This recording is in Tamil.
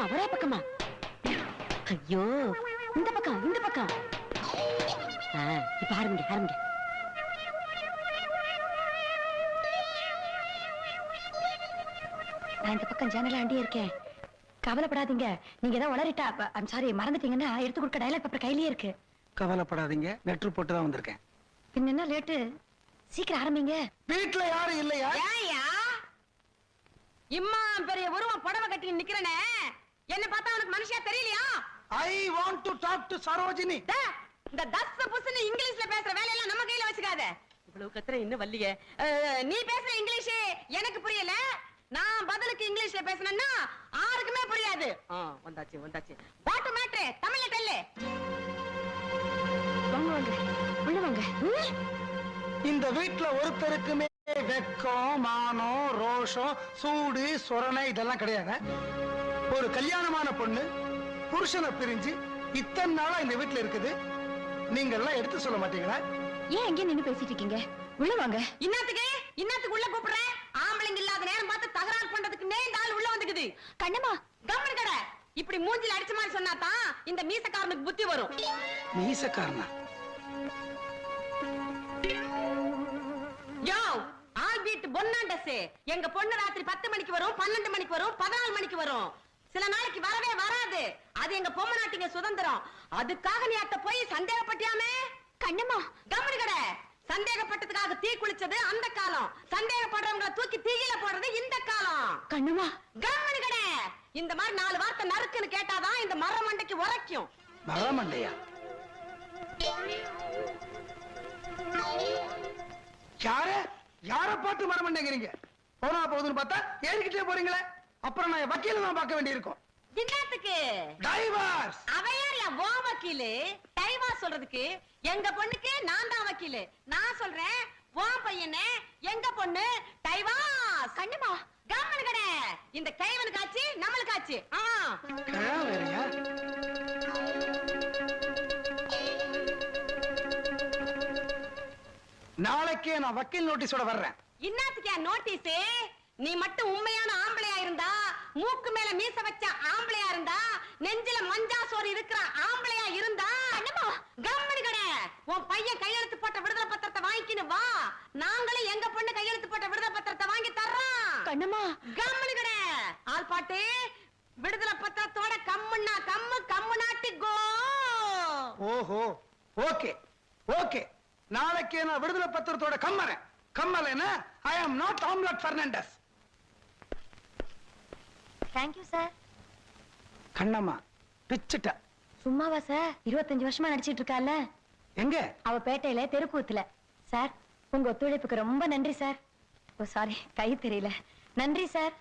பக்கமா ஒரே பக்கமா. ஐயோ, இந்த பக்கம் இந்த பக்கம். இப்ப ஆரம்பிங்க ஆரம்பிங்க. நான் இந்த பக்கம் ஜன்னல ஆண்டியே இருக்கேன். கவலைப்படாதீங்க. நீங்க ஏதாவது உளறிட்டா ஐம் சாரி மறந்துட்டீங்கன்னா எடுத்து கொடுக்க டயலாக் பேப்பர் கையிலேயே இருக்கு. கவலைப்படாதீங்க, லெட்டர் போட்டு தான் வந்திருக்கேன். பின்ன என்ன லேட்டு? சீக்கிரம் ஆரம்பிங்க. வீட்டுல யாரும் இல்லையா? ஏயா இம்மா பெரிய உருவம் புடவை கட்டி நிக்கிறனே, என்ன பார்த்தா உனக்கு மனுஷியா தெரியலையா? I want to talk to Sarojini. இந்த தஸ் புஸ்னு இங்கிலீஷ்ல பேசுற வேலையெல்லாம் நம்ம கையில வச்சுக்காத. இவ்வளவு கத்துற இன்னும் வல்லியே. நீ பேசுற இங்கிலீஷ் எனக்கு புரியல. நான் பதிலுக்கு இங்கிலீஷ்ல பேசணும்னா யாருக்குமே புரியாது. வந்தாச்சு வந்தாச்சு. வாட் மேட்டர் தமிழ்ல தெல்ல. வாங்க வாங்க உள்ள வாங்க. இந்த வீட்டுல ஒருத்தருக்குமே வெக்கம், மானம், ரோஷம், சூடு, சொரணை இதெல்லாம் கிடையாது. ஒரு கல்யாணமான பொண்ணு புருஷனை பிரிஞ்சு இத்தனை நாளா இந்த வீட்டுல இருக்குது. நீங்க எல்லாம் எடுத்து சொல்ல மாட்டீங்களா? ஏன் எங்க நின்னு பேசிட்டு இருக்கீங்க? உள்ள வாங்க. இன்னத்துக்கு உள்ள கூப்பிடுறேன். ஆம்பளைங்க இல்லாத நேரம் பார்த்து தகராறு பண்றதுக்கு இந்த ஆள் உள்ள வந்துக்குது. கண்ணம்மா கம்மன் கடை இப்படி மூஞ்சில அடிச்ச மாதிரி சொன்னாதான் இந்த மீசக்காரனுக்கு புத்தி வரும். மீசக்காரனா? யோ ஆல் பீட் பொன்னாண்டஸ். எங்க பொண்ணு ராத்திரி 10 மணிக்கு வரும், 12 மணிக்கு வரும், 14 மணிக்கு வரும். சில நாளைக்கு வரவே வராது. அது எங்க பொம்மை நாட்டிங்க சுதந்திரம். அதுக்காக நீ அத்த போய் சந்தேகப்பட்டியாமே? கண்ணம்மா கம்மன் கடை சந்தேகப்பட்டதுக்காக தீ குளிச்சது அந்த காலம். சந்தேகப்படுறவங்களை தூக்கி தீயில போடுறது இந்த காலம். கண்ணுமா கம்மன் கடை இந்த மாதிரி 4 வார்த்தை நறுக்குன்னு கேட்டாதான் இந்த மரமண்டைக்கு உரைக்கும். மரமண்டையா? யார பார்த்து மரமண்டைங்கிறீங்க? போனா போகுதுன்னு பார்த்தா ஏறிக்கிட்டே போறீங்களே. அப்புறம் நான் வக்கீல தான் பார்க்க வேண்டியிருக்கும். தின்னத்துக்கு டைவர்ஸ். அவையாரியா ஓ வக்கீலு? டைவர்ஸ் சொல்றதுக்கு எங்க பொண்ணுக்கு நான் தான் வக்கீலு. நான் சொல்றேன் ஓ பையனே எங்க பொண்ணு டைவர்ஸ். கண்ணுமா கம்மன் கடை இந்த கைவனுக்கு ஆச்சு நம்மளுக்கு ஆச்சு. வேறயா? நாளைக்கே நான் வக்கீல் நோட்டீஸோட வர்றேன். இன்னத்துக்கு நோட்டீஸ்? நீ மட்டும் உண்மையான ஆம்பளையா இருந்தா, மூக்கு மேல மீச வச்ச ஆம்பளையா இருந்தா, நெஞ்சில மஞ்சா சோறு இருக்கிற ஆம்பளையா இருந்தா கம்மன் கடை உன் பையன் கையெழுத்து போட்ட விடுதலை பத்திரத்தை வாங்கிக்கின்னு வா. நாங்களும் எங்க பொண்ணு கையெழுத்து போட்ட விடுதலை பத்திரத்தை வாங்கி தர்றோம். கண்ணம்மா கம்மன் கடை ஆள் பாட்டு விடுதலை பத்திரத்தோட கம்முன்னா கம்மு கம்மு நாட்டு கோ. ஓஹோ ஓகே ஓகே. நாளைக்கே நான் விடுதலை பத்திரத்தோட கம்மறேன். கம்மலைனா I am not Omelette Fernandez. Thank you sir. Kannamma பிச்சிட்ட. சும்மாவா சார்? 25 வருஷமா நடிச்சிட்டு இருக்கால. எங்க? அவ பேட்டையில தெருக்கூத்துல. சார் உங்க ஒத்துழைப்புக்கு ரொம்ப நன்றி சார். ஓ சாரி கை தெரியல. நன்றி சார்.